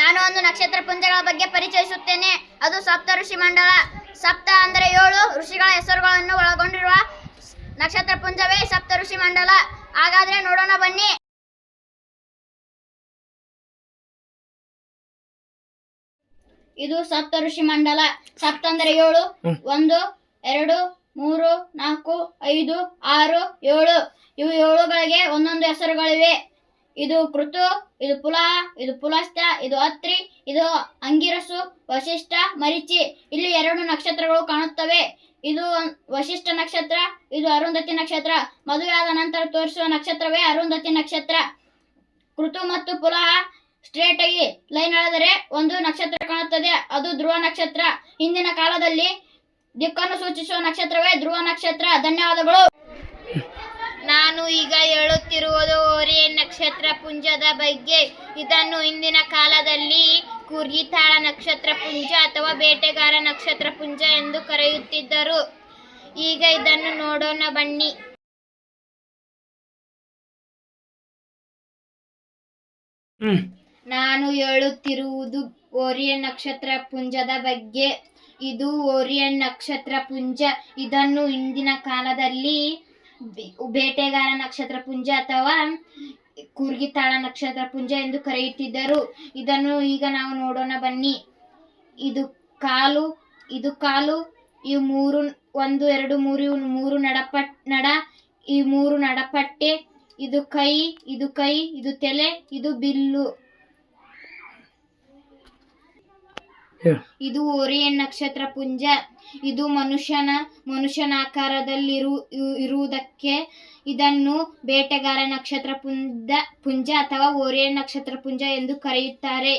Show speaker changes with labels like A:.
A: ನಾನು ಒಂದು ನಕ್ಷತ್ರ ಪುಂಜಗಳ ಬಗ್ಗೆ ಪರಿಚಯಿಸುತ್ತೇನೆ. ಅದು ಸಪ್ತ ಋಷಿ ಮಂಡಲ. ಸಪ್ತ ಅಂದರೆ 7 ಋಷಿಗಳ ಹೆಸರುಗಳನ್ನು ಒಳಗೊಂಡಿರುವ ನಕ್ಷತ್ರ ಪುಂಜವೇ ಸಪ್ತ ಋಷಿ ಮಂಡಲ. ಹಾಗಾದ್ರೆ ನೋಡೋಣ ಬನ್ನಿ. ಇದು ಸಪ್ತ ಋಷಿ ಮಂಡಲ. ಸಪ್ತ ಅಂದರೆ 7. 1 2 3 4 5 6 7. ಇವು 7ಗಳಿಗೆ ಒಂದೊಂದು ಹೆಸರುಗಳಿವೆ. ಇದು ಕೃತು, ಇದು ಪುಲಹ, ಇದು ಪುಲಸ್ತ್ಯ, ಇದು ಅತ್ರಿ, ಇದು ಅಂಗಿರಸು, ವಶಿಷ್ಠ, ಮರಿಚಿ. ಇಲ್ಲಿ 2 ನಕ್ಷತ್ರಗಳು ಕಾಣುತ್ತವೆ. ಇದು ವಶಿಷ್ಠ ನಕ್ಷತ್ರ, ಇದು ಅರುಂಧತಿ ನಕ್ಷತ್ರ. ಮದುವೆಯಾದ ನಂತರ ತೋರಿಸುವ ನಕ್ಷತ್ರವೇ ಅರುಂಧತಿ ನಕ್ಷತ್ರ. ಕೃತು ಮತ್ತು ಪುಲಹ ಸ್ಟ್ರೇಟ್ ಆಗಿ ಲೈನ್ ಎಳೆದರೆ ಒಂದು ನಕ್ಷತ್ರ ಕಾಣುತ್ತದೆ, ಅದು ಧ್ರುವ ನಕ್ಷತ್ರ. ಹಿಂದಿನ ಕಾಲದಲ್ಲಿ ದಿಕ್ಕನ್ನು ಸೂಚಿಸುವ ನಕ್ಷತ್ರವೇ ಧ್ರುವ ನಕ್ಷತ್ರ. ಧನ್ಯವಾದಗಳು. ನಾನು ಈಗ ಹೇಳುತ್ತಿರುವುದು ಓರಿಯನ್ ನಕ್ಷತ್ರ ಪುಂಜದ ಬಗ್ಗೆ. ಇದನ್ನು ಹಿಂದಿನ ಕಾಲದಲ್ಲಿ ಕೂರ್ಗಿತಾಳ ನಕ್ಷತ್ರ ಪುಂಜ ಅಥವಾ ಬೇಟೆಗಾರ ನಕ್ಷತ್ರ ಪುಂಜ ಎಂದು ಕರೆಯುತ್ತಿದ್ದರು. ಈಗ ಇದನ್ನು ನೋಡೋಣ ಬನ್ನಿ. ನಾನು ಹೇಳುತ್ತಿರುವುದು ಓರಿಯನ್ ನಕ್ಷತ್ರ ಪುಂಜದ ಬಗ್ಗೆ. ಇದು ಓರಿಯನ್ ನಕ್ಷತ್ರ ಪುಂಜ. ಇದನ್ನು ಹಿಂದಿನ ಕಾಲದಲ್ಲಿ ಬೇಟೆಗಾರ ನಕ್ಷತ್ರ ಪುಂಜ ಅಥವಾ ಕೂರ್ಗಿತಾಳ ನಕ್ಷತ್ರ ಪುಂಜ ಎಂದು ಕರೆಯುತ್ತಿದ್ದರು. ಇದನ್ನು ಈಗ ನಾವು ನೋಡೋಣ ಬನ್ನಿ. ಇದು ಕಾಲು, ಇದು ಕಾಲು, ಇವು 3 1 2 3 ಇವು 3 ನಡ, ಈ 3 ನಡಪಟ್ಟೆ. ಇದು ಕೈ, ಇದು ಕೈ, ಇದು ತಲೆ, ಇದು ಬಿಲ್ಲು. ಇದು ಓರಿಯನ್ ನಕ್ಷತ್ರ ಪುಂಜ. ಇದು ಮನುಷ್ಯನ ಆಕಾರದಲ್ಲಿ ಇರುವುದಕ್ಕೆ ಇದನ್ನು ಬೇಟೆಗಾರ ನಕ್ಷತ್ರ ಪುಂಜ ಅಥವಾ ಓರಿಯನ್ ನಕ್ಷತ್ರ ಪುಂಜ ಎಂದು ಕರೆಯುತ್ತಾರೆ.